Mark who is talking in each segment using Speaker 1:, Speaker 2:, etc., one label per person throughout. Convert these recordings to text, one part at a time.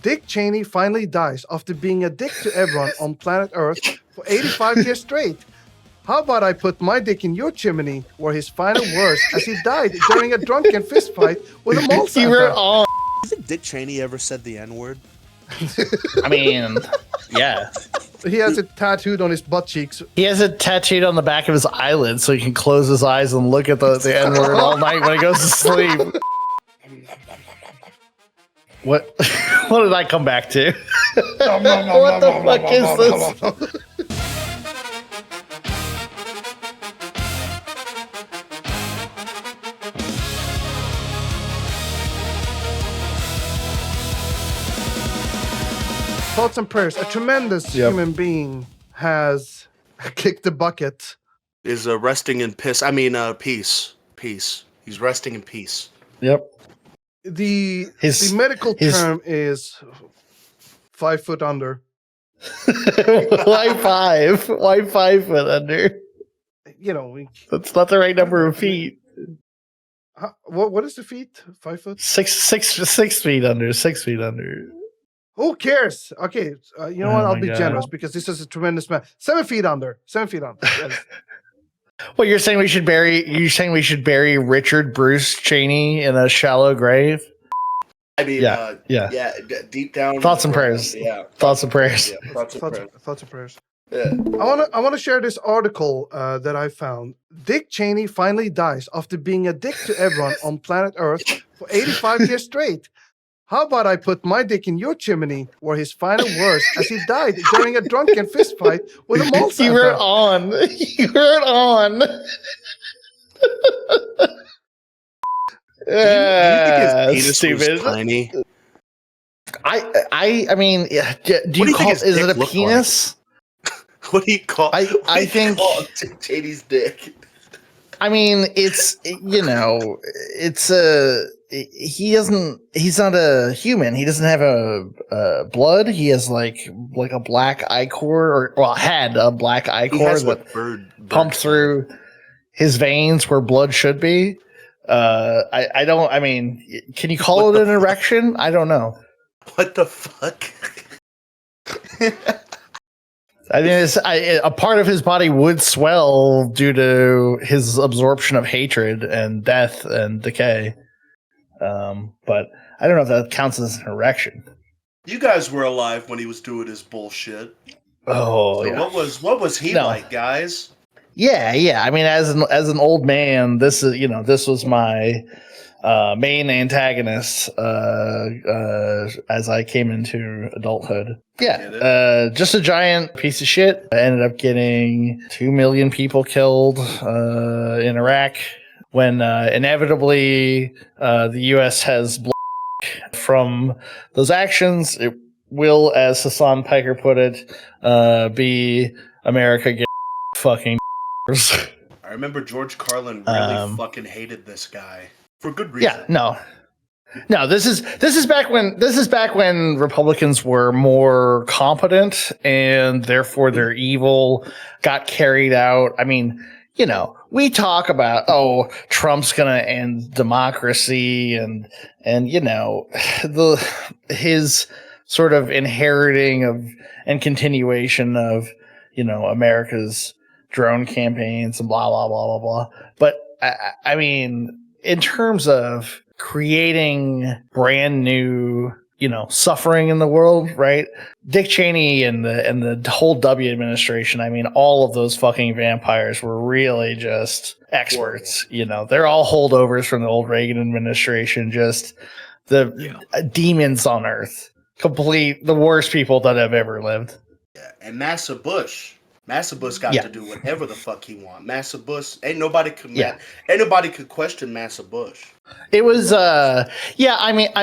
Speaker 1: Dick Cheney finally dies after being a dick to everyone on planet Earth for 85 years straight. How about I put my dick in your chimney were his final words as he died during a drunken fistfight with a mall
Speaker 2: You were
Speaker 1: Santa.
Speaker 2: all.
Speaker 3: Do you think Dick Cheney ever said the N-word?
Speaker 2: I mean, yeah.
Speaker 1: He has it tattooed on his butt cheeks.
Speaker 2: He has it tattooed on the back of his eyelid so he can close his eyes and look at the N-word all night when he goes to sleep. What? What did I come back to? What the fuck is this?
Speaker 1: Thoughts and prayers. A tremendous human being has kicked the bucket.
Speaker 3: Is resting in piss. I mean, peace. Peace. He's resting in peace.
Speaker 2: Yep.
Speaker 1: The medical term is 5 foot under.
Speaker 2: Why 5? Why 5 foot under?
Speaker 1: You know,
Speaker 2: That's not the right number of feet.
Speaker 1: What is the feet? 5 foot?
Speaker 2: 6 feet under. 6 feet under.
Speaker 1: Who cares? Okay, you know what? I'll be
Speaker 2: God.
Speaker 1: generous because this is a tremendous man. 7 feet under. 7 feet under. Yes.
Speaker 2: Well, you're saying we should bury Richard Bruce Cheney in a shallow grave?
Speaker 3: I mean,
Speaker 2: yeah.
Speaker 3: Deep down.
Speaker 2: Thoughts and prayers.
Speaker 3: Yeah.
Speaker 2: Thoughts and prayers.
Speaker 3: Yeah, thoughts and prayers.
Speaker 1: Yeah. I want to share this article that I found. Dick Cheney finally dies after being a dick to everyone on planet Earth for 85 years straight. How about I put my dick in your chimney were his final words as he died during a drunken fistfight with a mall Santa.
Speaker 2: You were on. You were on.
Speaker 3: Do you think his penis was tiny?
Speaker 2: I mean, do you call? Is it a penis?
Speaker 3: Like? What do you call?
Speaker 2: I think
Speaker 3: Dick Cheney's dick.
Speaker 2: I mean, it's it's a. He's not a human. He doesn't have a blood. He has like a black ichor, had a black ichor that pumped through his veins where blood should be. I mean, can you call it an erection? I don't know.
Speaker 3: What the fuck?
Speaker 2: I mean, a part of his body would swell due to his absorption of hatred and death and decay. But I don't know if that counts as an erection.
Speaker 3: You guys were alive when he was doing his bullshit.
Speaker 2: Oh,
Speaker 3: so
Speaker 2: yeah.
Speaker 3: What was he like, guys?
Speaker 2: Yeah. I mean, as an old man, this was my main antagonist as I came into adulthood. Yeah, just a giant piece of shit. I ended up getting 2 million people killed in Iraq when inevitably the U.S. has blood from those actions. It will, as Hassan Piker put it, be America get fucking.
Speaker 3: I remember George Carlin really fucking hated this guy for good reason.
Speaker 2: Yeah, no. This is back when Republicans were more competent and therefore their evil got carried out. I mean, we talk about Trump's gonna end democracy and his sort of inheriting of and continuation of America's drone campaigns and blah blah blah blah blah. But I mean, in terms of creating brand new suffering in the world, right? Dick Cheney and the whole W administration, I mean, all of those fucking vampires were really just experts. They're all holdovers from the old Reagan administration, just the demons on earth. The worst people that have ever lived.
Speaker 3: Yeah, and Massa Bush got to do whatever the fuck he want. Massa Bush, ain't nobody could question Massa Bush.
Speaker 2: It was I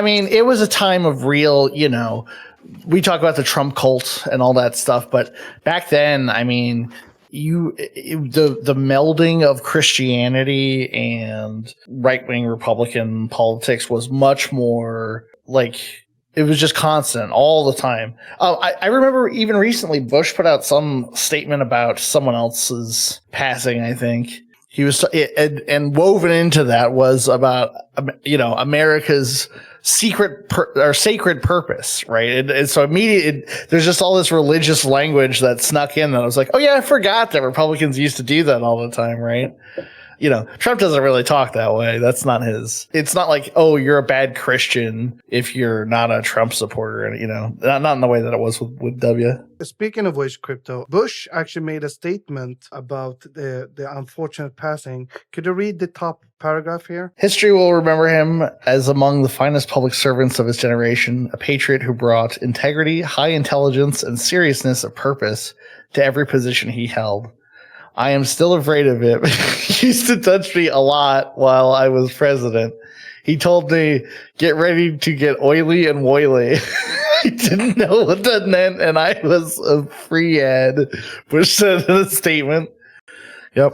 Speaker 2: mean it was a time of real, we talk about the Trump cult and all that stuff, but back then, I mean, the melding of Christianity and right-wing Republican politics was much more like it was just constant all the time. I remember even recently Bush put out some statement about someone else's passing, I think. He was, and woven into that was about, America's sacred purpose, right? And so immediately, there's just all this religious language that snuck in. And I was like, oh yeah, I forgot that Republicans used to do that all the time, right? Trump doesn't really talk that way. That's not his. It's not like, oh, you're a bad Christian if you're not a Trump supporter, and not in the way that it was with W.
Speaker 1: Speaking of which, Crypto, Bush actually made a statement about the unfortunate passing. Could you read the top paragraph here?
Speaker 2: History will remember him as among the finest public servants of his generation, a patriot who brought integrity, high intelligence, and seriousness of purpose to every position he held. I am still afraid of him. He used to touch me a lot while I was president. He told me, get ready to get oily and woily. I didn't know what that meant, and I was a free ad. Bush said in a statement. Yep.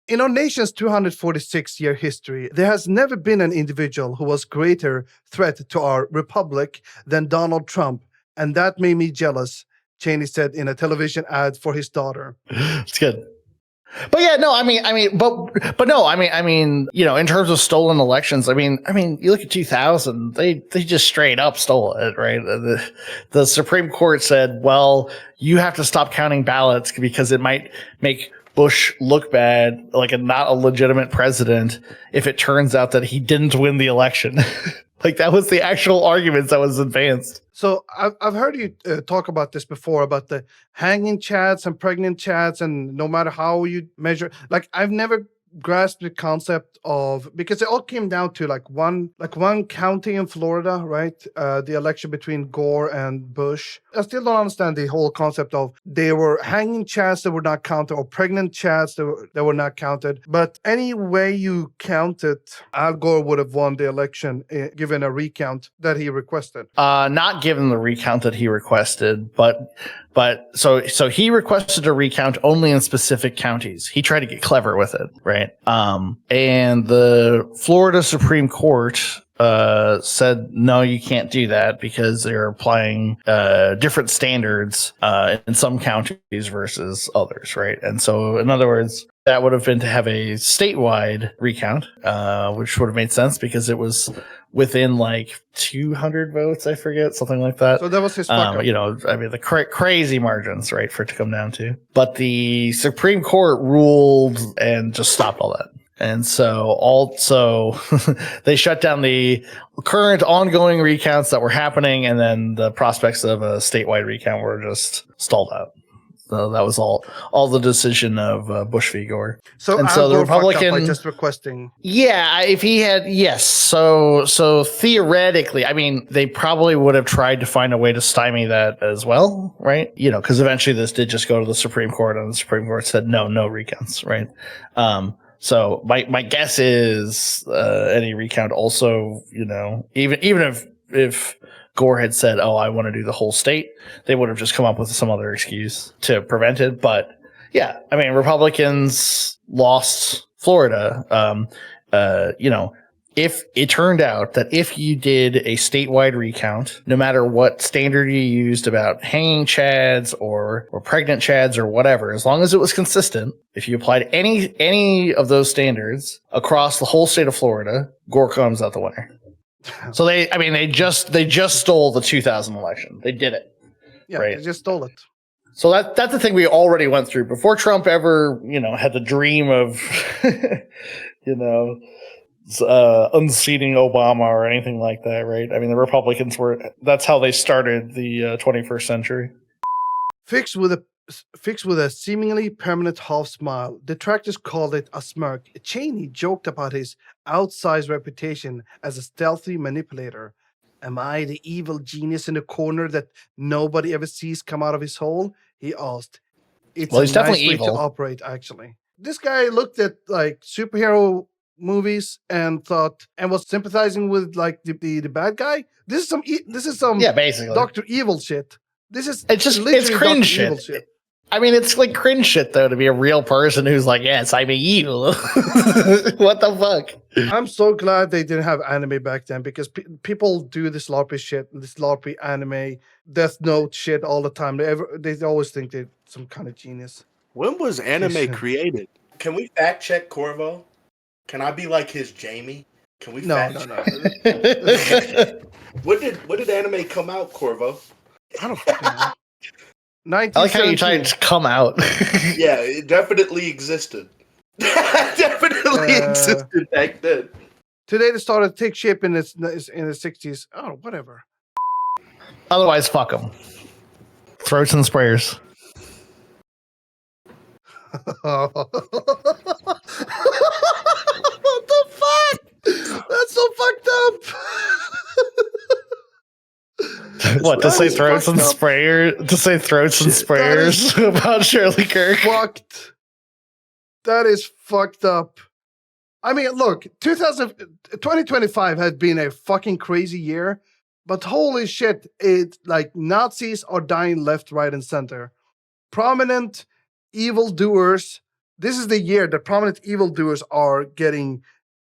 Speaker 1: In our nation's 246-year history, there has never been an individual who was greater threat to our republic than Donald Trump, and that made me jealous, Cheney said in a television ad for his daughter.
Speaker 2: It's good. But yeah, no, I mean, in terms of stolen elections, I mean, you look at 2000, they just straight up stole it, right? The Supreme Court said, well, you have to stop counting ballots because it might make Bush look bad, like not a legitimate president, if it turns out that he didn't win the election. Like that was the actual arguments that was advanced.
Speaker 1: So I've heard you talk about this before, about the hanging chads and pregnant chads, and no matter how you measure, like I've never grasped the concept of, because it all came down to one county in Florida, right? The election between Gore and Bush. I still don't understand the whole concept of they were hanging chads that were not counted, or pregnant chads that were not counted. But any way you count it, Al Gore would have won the election given a recount that he requested.
Speaker 2: Not given the recount that he requested, but so he requested a recount only in specific counties. He tried to get clever with it, right? And the Florida Supreme Court said, no, you can't do that because they're applying different standards in some counties versus others, right? And so, in other words, that would have been to have a statewide recount, which would have made sense because it was within 200 votes, I forget, something like that.
Speaker 1: So that was his fuck up.
Speaker 2: The crazy margins, right, for it to come down to. But the Supreme Court ruled and just stopped all that. And so also they shut down the current ongoing recounts that were happening, and then the prospects of a statewide recount were just stalled out. So that was all the decision of Bush v. Gore.
Speaker 1: So the Republican by just requesting.
Speaker 2: Yeah, if he had, yes. So theoretically, I mean, they probably would have tried to find a way to stymie that as well, right? Because eventually this did just go to the Supreme Court, and the Supreme Court said no recounts, right? So my guess is any recount also, even if Gore had said, oh, I want to do the whole state, they would have just come up with some other excuse to prevent it. But yeah, I mean, Republicans lost Florida. If it turned out that if you did a statewide recount, no matter what standard you used about hanging chads or pregnant chads or whatever, as long as it was consistent, if you applied any of those standards across the whole state of Florida, Gore comes out the winner. So they just stole the 2000 election. They did it.
Speaker 1: Yeah,
Speaker 2: right?
Speaker 1: They just stole it.
Speaker 2: So that's the thing we already went through before Trump ever, had the dream of, unseating Obama or anything like that, right? I mean, the Republicans that's how they started the 21st century.
Speaker 1: Fixed with a seemingly permanent half smile, detractors called it a smirk. Cheney joked about his outsized reputation as a stealthy manipulator. Am I the evil genius in the corner that nobody ever sees come out of his hole? He asked. It's
Speaker 2: he's definitely
Speaker 1: nice
Speaker 2: evil
Speaker 1: way to operate, actually. This guy looked at superhero movies and was sympathizing with the bad guy. This is some
Speaker 2: basically
Speaker 1: Dr. Evil shit. It's
Speaker 2: cringe shit. I mean, it's like cringe shit, though, to be a real person who's like, yes, I'm evil. What the fuck?
Speaker 1: I'm so glad they didn't have anime back then, because people do this LARPy shit, this LARPy anime, Death Note shit all the time. They always think they're some kind of genius.
Speaker 3: When was anime created? Can we fact check Corvo? Can I be like his Jamie? Can we
Speaker 1: No,
Speaker 3: fact
Speaker 1: no,
Speaker 3: check?
Speaker 1: no.
Speaker 3: When did anime come out, Corvo?
Speaker 1: I don't fucking know.
Speaker 2: I like how you
Speaker 1: 1917.
Speaker 2: tried to come out.
Speaker 3: Yeah, it definitely existed. Definitely existed back then.
Speaker 1: Today they started to take shape in the 60s. Oh, whatever.
Speaker 2: Otherwise, fuck them. Throats and sprayers.
Speaker 1: What the fuck? That's so fucked up.
Speaker 2: What to
Speaker 1: That
Speaker 2: say
Speaker 1: is
Speaker 2: throats and
Speaker 1: fucked up.
Speaker 2: sprayer? To say throats and
Speaker 1: Shit, that is-
Speaker 2: sprayers about Shirley Kirk?
Speaker 1: Fucked. That is fucked up. I mean, look, 2025 has been a fucking crazy year, but holy shit, it like Nazis are dying left, right, and center. Prominent evildoers. This is the year that prominent evildoers are getting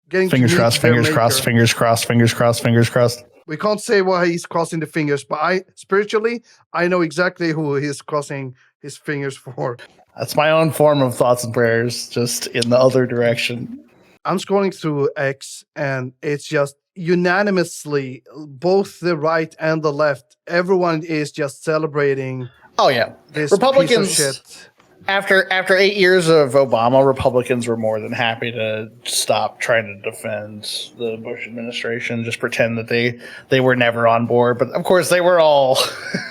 Speaker 2: Fingers
Speaker 1: to meet
Speaker 2: crossed,
Speaker 1: their
Speaker 2: fingers
Speaker 1: maker.
Speaker 2: crossed, fingers crossed, fingers crossed, fingers crossed.
Speaker 1: We can't say why he's crossing the fingers, but I spiritually I know exactly who he's crossing his fingers for.
Speaker 2: That's my own form of thoughts and prayers, just in the other direction.
Speaker 1: I'm scrolling through X and it's just unanimously both the right and the left. Everyone is just celebrating
Speaker 2: Oh yeah,
Speaker 1: this
Speaker 2: Republicans.
Speaker 1: piece of shit.
Speaker 2: After 8 years of Obama, Republicans were more than happy to stop trying to defend the Bush administration, just pretend that they were never on board. But of course, they were all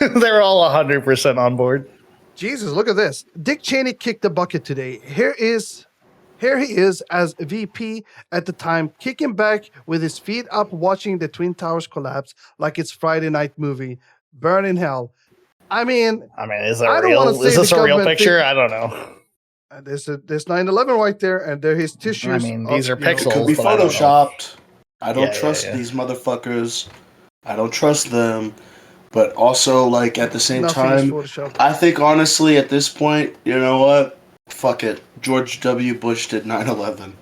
Speaker 2: 100% on board.
Speaker 1: Jesus, look at this. Dick Cheney kicked the bucket today. Here he is as VP at the time, kicking back with his feet up, watching the Twin Towers collapse like it's Friday night movie. Burn in hell. I mean,
Speaker 2: Is
Speaker 1: I
Speaker 2: that
Speaker 1: don't wanna
Speaker 2: real?
Speaker 1: say
Speaker 2: Is this
Speaker 1: the
Speaker 2: a real
Speaker 1: government
Speaker 2: picture?
Speaker 1: thing-
Speaker 2: I don't know.
Speaker 1: there's 9/11 right there, and there his tissues.
Speaker 2: These are
Speaker 3: It could
Speaker 2: pixels.
Speaker 3: be
Speaker 2: but I don't know.
Speaker 3: photoshopped. I don't
Speaker 2: Yeah,
Speaker 3: trust
Speaker 2: yeah.
Speaker 3: these motherfuckers. I don't trust them. But also, like, at the same time, I think honestly, at this point, you know what? Fuck it. George W. Bush did 9/11.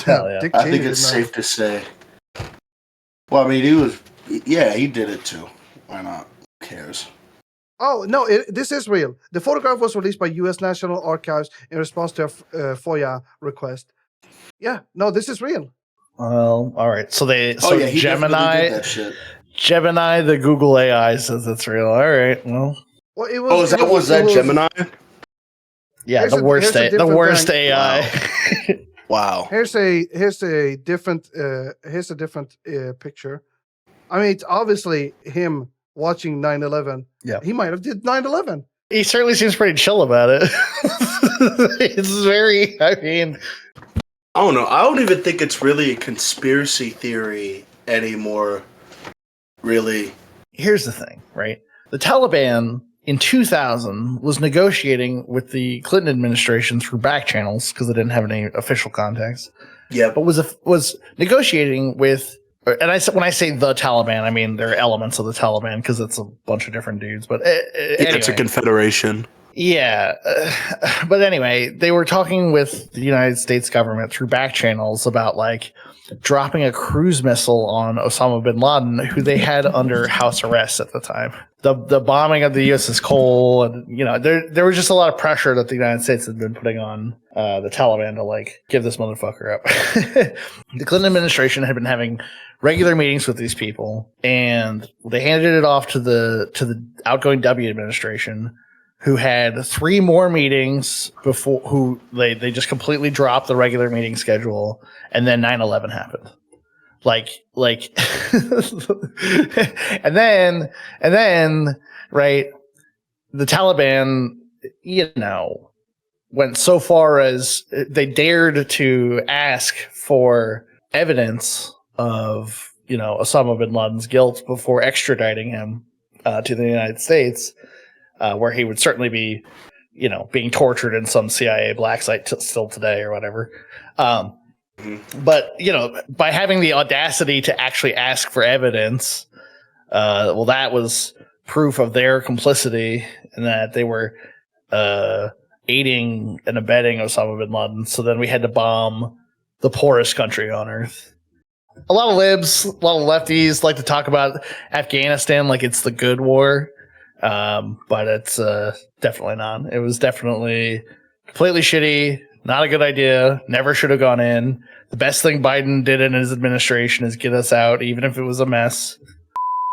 Speaker 2: Hell yeah.
Speaker 1: Dick
Speaker 3: I
Speaker 1: Cheney
Speaker 3: think
Speaker 1: did
Speaker 3: it's
Speaker 1: not.
Speaker 3: safe to say. Well, I mean, he did it too. Why not? Who cares?
Speaker 1: Oh no, this is real. The photograph was released by U.S. National Archives in response to a FOIA request. Yeah, no, this is real.
Speaker 2: Well, all right. So
Speaker 3: He definitely did that shit.
Speaker 2: Gemini, the Google AI says it's real. All right. Well,
Speaker 1: Well, it was.
Speaker 3: Was that Gemini?
Speaker 2: yeah,
Speaker 1: Here's
Speaker 2: the
Speaker 1: a
Speaker 2: worst
Speaker 1: different
Speaker 2: worst
Speaker 1: thing.
Speaker 2: AI.
Speaker 3: Wow.
Speaker 1: Here's a different picture. I mean, it's obviously him watching 9/11.
Speaker 2: Yeah.
Speaker 1: He might have did 9/11.
Speaker 2: He certainly seems pretty chill about it. It's very. I
Speaker 3: don't know. I don't even think it's really a conspiracy theory anymore. Really.
Speaker 2: Here's the thing, right? The Taliban in 2000 was negotiating with the Clinton administration through back channels because they didn't have any official contacts.
Speaker 3: Yeah.
Speaker 2: But was negotiating with, and when I say the Taliban, I mean there are elements of the Taliban because it's a bunch of different dudes. But anyway,
Speaker 3: It's a confederation.
Speaker 2: Yeah, but anyway, they were talking with the United States government through back channels about like dropping a cruise missile on Osama bin Laden, who they had under house arrest at the time. The bombing of the USS Cole, and there was just a lot of pressure that the United States had been putting on the Taliban to like give this motherfucker up. The Clinton administration had been having regular meetings with these people, and they handed it off to the outgoing W administration, who had 3 more meetings before who they just completely dropped the regular meeting schedule, and then 9/11 happened. Like and then right, the Taliban, went so far as they dared to ask for evidence of, Osama bin Laden's guilt before extraditing him to the United States. Where he would certainly be, being tortured in some CIA black site still today or whatever. But, by having the audacity to actually ask for evidence, that was proof of their complicity and that they were aiding and abetting Osama bin Laden. So then we had to bomb the poorest country on earth. A lot of libs, a lot of lefties like to talk about Afghanistan like it's the good war. But it's definitely not. It was definitely Completely shitty. Not a good idea. Never should have gone in. The best thing Biden did in his administration is get us out, even if it was a mess.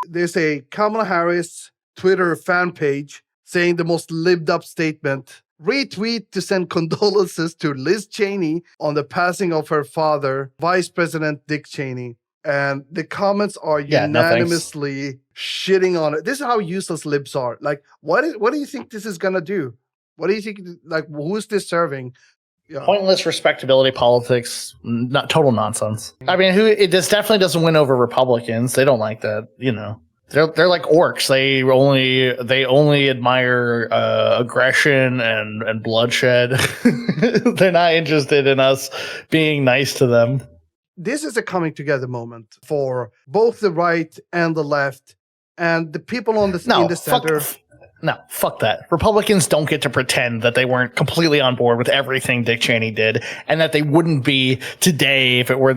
Speaker 1: There's a Kamala Harris Twitter fan page saying the most lived up statement. Retweet to send condolences to Liz Cheney on the passing of her father, Vice President Dick Cheney. And the comments are unanimously shitting on it. This is how useless libs are. Like, what do you think this is going to do? What do you think? Like, who is this serving? Yeah.
Speaker 2: Pointless respectability politics, not total nonsense. I mean, this definitely doesn't win over Republicans. They don't like that, you know. They're like orcs. They only admire aggression and bloodshed. They're not interested in us being nice to them.
Speaker 1: This is a coming together moment for both the right and the left, and the people in the center.
Speaker 2: No, fuck that. Republicans don't get to pretend that they weren't completely on board with everything Dick Cheney did, and that they wouldn't be today if it were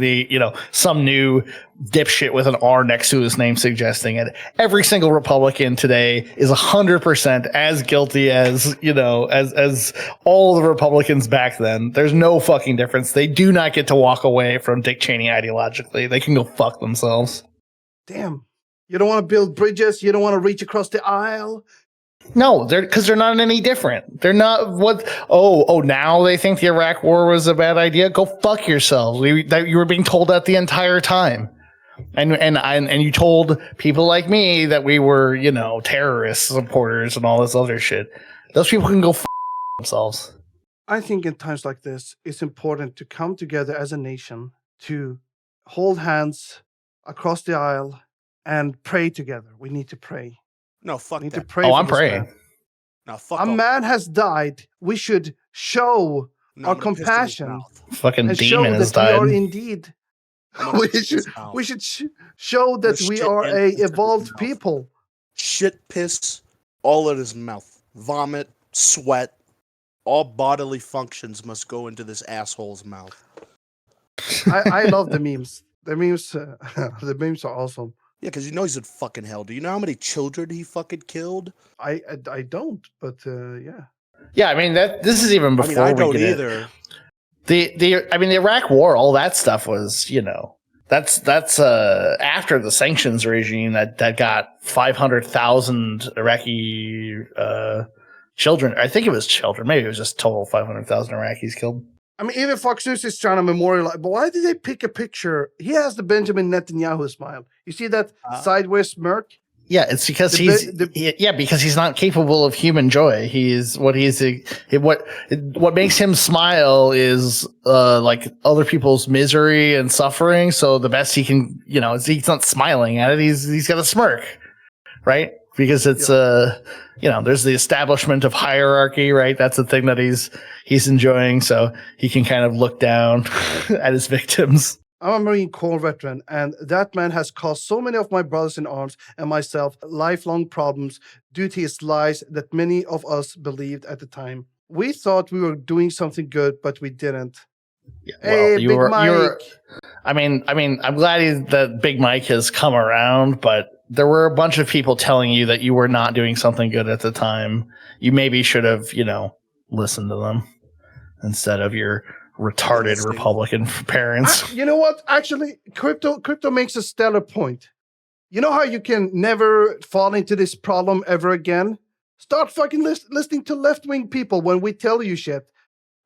Speaker 2: some new dipshit with an R next to his name suggesting it. Every single Republican today is 100% as guilty as all the Republicans back then. There's no fucking difference. They do not get to walk away from Dick Cheney ideologically. They can go fuck themselves.
Speaker 1: Damn. You don't want to build bridges. You don't want to reach across the aisle.
Speaker 2: No, because they're not any different. They're not now they think the Iraq war was a bad idea. Go fuck yourselves. You were being told that the entire time. And you told people like me that we were, terrorist supporters and all this other shit. Those people can go fuck themselves.
Speaker 1: I think in times like this, it's important to come together as a nation to hold hands across the aisle and pray together. We need to pray.
Speaker 4: No, fuck that.
Speaker 1: To pray
Speaker 2: I'm praying.
Speaker 1: Man.
Speaker 4: No, fuck
Speaker 1: a man has died. We should show our compassion.
Speaker 2: Fucking
Speaker 1: and
Speaker 2: demon
Speaker 1: show
Speaker 2: has
Speaker 1: that
Speaker 2: died.
Speaker 1: We are indeed. We should show that we are a evolved people.
Speaker 4: Shit, piss, all in his mouth. Vomit, sweat, all bodily functions must go into this asshole's mouth.
Speaker 1: I love the memes. The memes are awesome.
Speaker 4: Yeah, because he's in fucking hell. Do you know how many children he fucking killed?
Speaker 1: I don't, but yeah.
Speaker 2: Yeah, I mean this is even before
Speaker 4: I don't either.
Speaker 2: The Iraq War, all that stuff was, that's after the sanctions regime that got 500,000 Iraqi children. I think it was children. Maybe it was just total 500,000 Iraqis killed.
Speaker 1: I mean, even Fox News is trying to memorialize. But why did they pick a picture? He has the Benjamin Netanyahu smile. You see that sideways smirk?
Speaker 2: Yeah, it's because because he's not capable of human joy. What makes him smile is like other people's misery and suffering. So the best he can, he's not smiling at it. He's got a smirk, right? Because it's there's the establishment of hierarchy, right? That's the thing that he's enjoying, so he can kind of look down at his victims.
Speaker 1: I'm a Marine Corps veteran, and that man has caused so many of my brothers in arms and myself lifelong problems due to his lies that many of us believed at the time. We thought we were doing something good, but we didn't.
Speaker 2: Yeah, well, Big Mike. I'm glad that Big Mike has come around, but there were a bunch of people telling you that you were not doing something good at the time. You maybe should have, listened to them instead of your retarded Republican parents.
Speaker 1: You know what? Actually, crypto makes a stellar point. You know how you can never fall into this problem ever again? Start fucking listening to left-wing people when we tell you shit.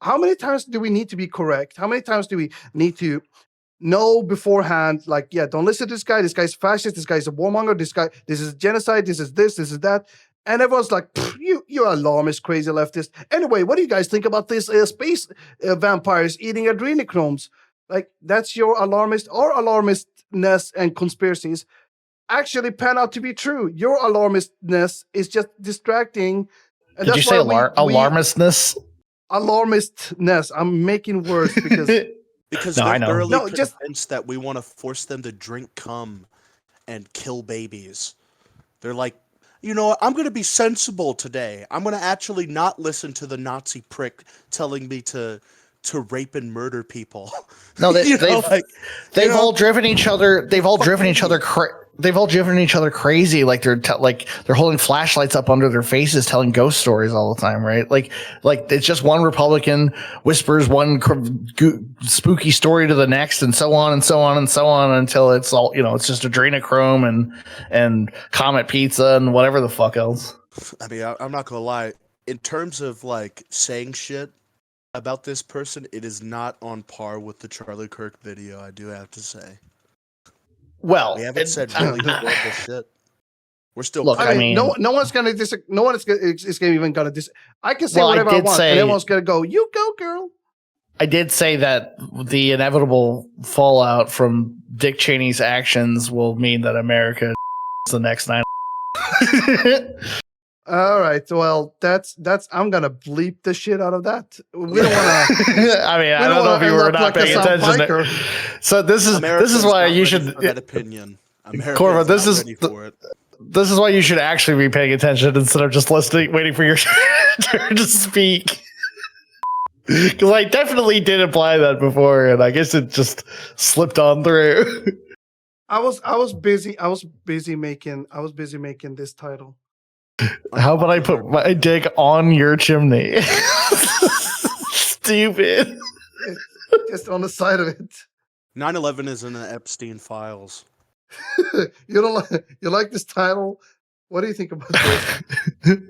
Speaker 1: How many times do we need to be correct? How many times do we need to know beforehand, like, yeah, don't listen to this guy. This guy's fascist. This guy's a warmonger. This is genocide. This is that. And everyone's like, you alarmist, crazy leftist. Anyway, what do you guys think about this space vampires eating adrenochromes? Like, that's your alarmistness and conspiracies actually pan out to be true. Your alarmistness is just distracting.
Speaker 2: And did you say alarmistness?
Speaker 1: Alarmistness. I'm making words because
Speaker 4: they're thoroughly convinced that we want to force them to drink cum and kill babies. They're like, I'm going to be sensible today. I'm going to actually not listen to the Nazi prick telling me to to rape and murder people.
Speaker 2: No, they've all driven each other. They've all driven each other. They've all driven each other crazy. Like they're holding flashlights up under their faces, telling ghost stories all the time, right? Like it's just one Republican whispers one spooky story to the next, and so on and so on and so on until it's all it's just adrenochrome and Comet Pizza and whatever the fuck else.
Speaker 4: I mean, I'm not gonna lie. In terms of like saying shit about this person, it is not on par with the Charlie Kirk video. I do have to say.
Speaker 2: Well,
Speaker 4: we haven't said really horrible shit. We're still.
Speaker 2: Look, I mean,
Speaker 1: no one's gonna no one is even gonna I can say whatever I want, and everyone's gonna go. You go, girl.
Speaker 2: I did say that the inevitable fallout from Dick Cheney's actions will mean that America is the next 9.
Speaker 1: All right. Well, that's. I'm gonna bleep the shit out of that. We don't want to.
Speaker 2: I mean, I don't know if you were not paying attention. So this is why you should.
Speaker 4: That opinion,
Speaker 2: Corva. This is why you should actually be paying attention instead of just listening, waiting for your turn to speak. Because I definitely did imply that before, and I guess it just slipped on through.
Speaker 1: I was busy making this title.
Speaker 2: How about I put my dick on your chimney? Stupid.
Speaker 1: Just on the side of it.
Speaker 4: 9/11 is in the Epstein files.
Speaker 1: You like this title? What do you think about this?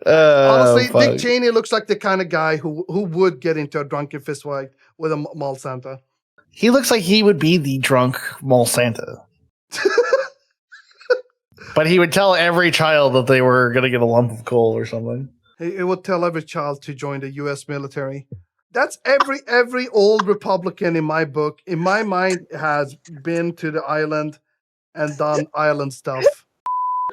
Speaker 1: Honestly,
Speaker 2: fuck.
Speaker 1: Dick Cheney looks like the kind of guy who would get into a drunken fistfight with a mall Santa.
Speaker 2: He looks like he would be the drunk mall Santa. But he would tell every child that they were going to get a lump of coal or something.
Speaker 1: He would tell every child to join the U.S. military. That's every old Republican in my book, in my mind, has been to the island and done island stuff.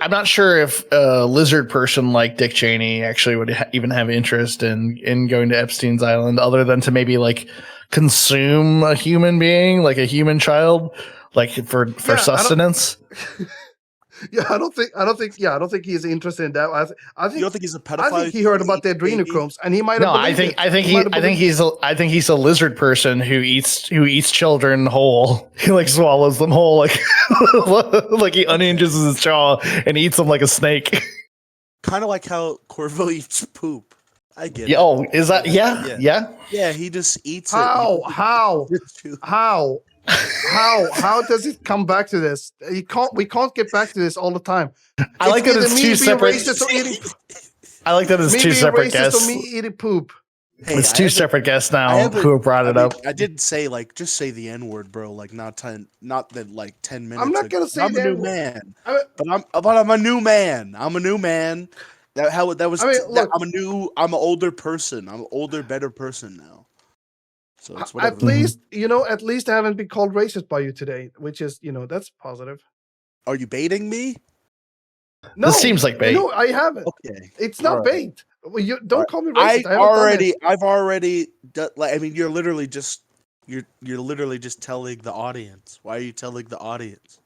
Speaker 2: I'm not sure if a lizard person like Dick Cheney actually would even have interest in going to Epstein's island, other than to maybe like consume a human being, like a human child, like for sustenance.
Speaker 1: I don't think he's interested in that. I think
Speaker 4: you don't think he's a pedophile?
Speaker 1: I think he heard about the adrenochromes, and he might have.
Speaker 2: No, I think he's a lizard person who eats children whole. He like swallows them whole, like like he unhinges his jaw and eats them like a snake.
Speaker 4: Kind of like how Corvo eats poop. I get it.
Speaker 2: Oh, is that yeah?
Speaker 4: Yeah, he just eats
Speaker 1: How does it come back to this? We can't get back to this all the time.
Speaker 2: I like that it's two separate. I like that it's two separate guests.
Speaker 1: Me eating poop.
Speaker 2: Hey, it's two separate guests now who brought it up.
Speaker 4: I didn't say just say the N-word, bro. Like not that 10 minutes.
Speaker 1: I'm not gonna say
Speaker 4: I'm a new man, but I'm a new man. I'm a new man. I'm an older person. I'm an older, better person now. So it's
Speaker 1: at least I haven't been called racist by you today, which is that's positive.
Speaker 4: Are you baiting me?
Speaker 2: No, this seems like bait.
Speaker 1: No, I haven't. Okay, it's not bait. Well, you don't call me racist.
Speaker 4: I've already done, I mean, you're literally just telling the audience. Why are you telling the audience?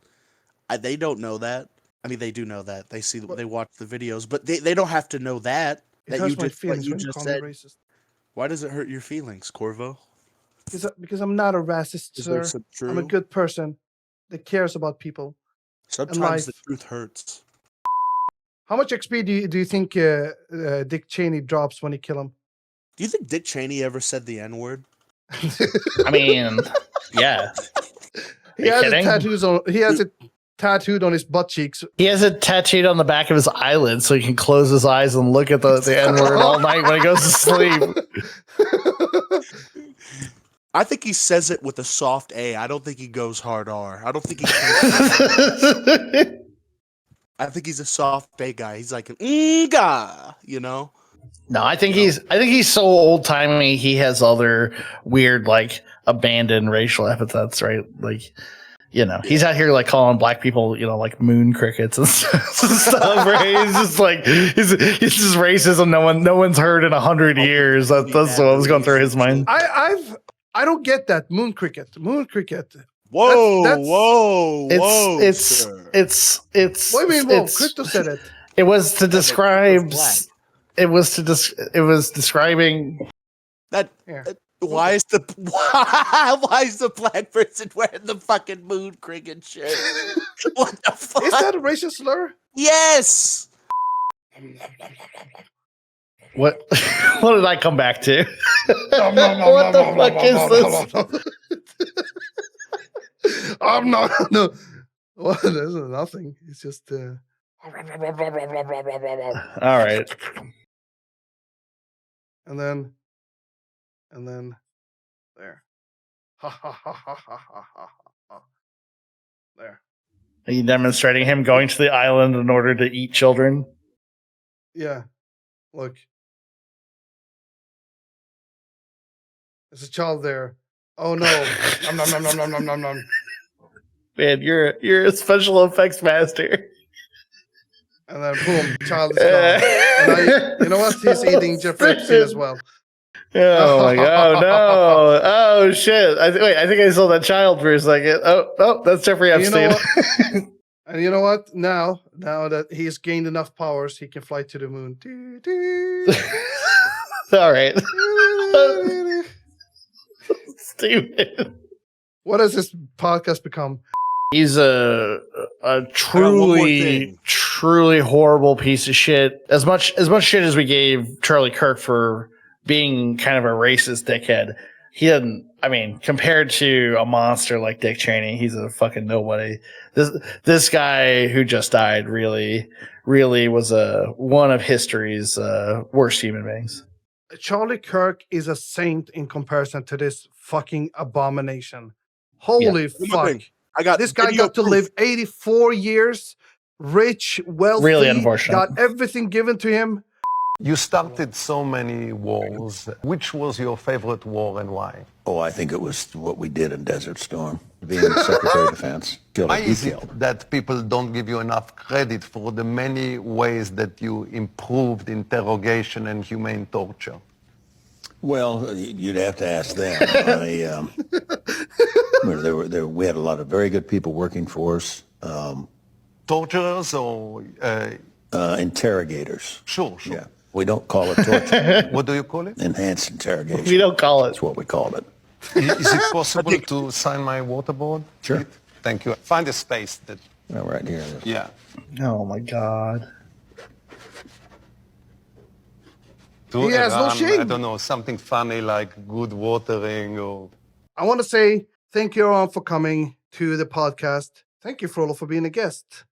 Speaker 4: They don't know that. I mean, they do know that. They watch the videos, but they don't have to know that.
Speaker 1: It hurts my feelings when you call me racist.
Speaker 4: Why does it hurt your feelings, Corvo?
Speaker 1: Because I'm not a racist, sir. I'm a good person that cares about people.
Speaker 4: Sometimes the truth hurts.
Speaker 1: How much XP do you think Dick Cheney drops when he kill him?
Speaker 4: Do you think Dick Cheney ever said the N-word?
Speaker 2: I mean, yeah.
Speaker 1: He has it tattooed on his butt cheeks.
Speaker 2: He has it tattooed on the back of his eyelid so he can close his eyes and look at the N-word all night when he goes to sleep.
Speaker 4: I think he says it with a soft A. I don't think he goes hard R. I don't think he I think he's a soft A guy. He's like an guy,
Speaker 2: No, I think he's so old timey. He has other weird, like abandoned racial epithets, right? Like, he's out here like calling black people, like moon crickets and stuff. Right? He's just like it's just racism. No one's heard in 100 years. That's what was going through his mind.
Speaker 1: I don't get that moon cricket.
Speaker 4: Whoa!
Speaker 2: It's.
Speaker 1: What do you mean? Whoa! Crypto said it.
Speaker 2: It was to describe. It was describing.
Speaker 4: That why is the black person wearing the fucking moon cricket shirt? What the fuck?
Speaker 1: Is that a racist slur?
Speaker 4: Yes.
Speaker 2: What? What did I come back to? What the fuck is this?
Speaker 1: I'm not. No. Well, there's nothing. It's just.
Speaker 2: All right.
Speaker 1: And then there. Ha ha ha ha ha ha ha. There.
Speaker 2: Are you demonstrating him going to the island in order to eat children?
Speaker 1: Yeah. Look. There's a child there. Oh no. Nom nom nom nom nom nom nom nom.
Speaker 2: Man, you're a special effects master.
Speaker 1: And then boom, child is gone. And you know what? He's eating Jeffrey Epstein as well.
Speaker 2: Oh my god! Oh no! Oh shit! I think I saw that child for a second. Oh, that's Jeffrey Epstein.
Speaker 1: And you know what? Now that he's gained enough powers, he can fly to the moon.
Speaker 2: All right. Stupid.
Speaker 1: What has this podcast become?
Speaker 2: He's a truly horrible piece of shit. As much shit as we gave Charlie Kirk for being kind of a racist dickhead, he doesn't. I mean, compared to a monster like Dick Cheney, he's a fucking nobody. This guy who just died really was one of history's worst human beings.
Speaker 1: Charlie Kirk is a saint in comparison to this fucking abomination. Holy fuck. This guy got to live 84 years, rich, wealthy,
Speaker 2: really unfortunate.
Speaker 1: Got everything given to him.
Speaker 5: You started so many wars. Which was your favorite war and why?
Speaker 6: Oh, I think it was what we did in Desert Storm, being Secretary of Defense.
Speaker 5: Why is it that people don't give you enough credit for the many ways that you improved interrogation and humane torture?
Speaker 6: Well, you'd have to ask them. We had a lot of very good people working for us.
Speaker 5: Torturers or?
Speaker 6: Interrogators.
Speaker 5: Sure.
Speaker 6: Yeah. We don't call it torture.
Speaker 5: What do you call it?
Speaker 6: Enhanced interrogation.
Speaker 2: We don't call it.
Speaker 6: That's what we called it.
Speaker 5: Is it possible to sign my waterboard?
Speaker 6: Sure.
Speaker 5: Thank you. Find a space that.
Speaker 6: Oh, right here.
Speaker 5: Yeah.
Speaker 2: Oh my god.
Speaker 1: He has no shame.
Speaker 5: I don't know, something funny like good watering or.
Speaker 1: I want to say thank you all for coming to the podcast. Thank you, Frollo, for being a guest.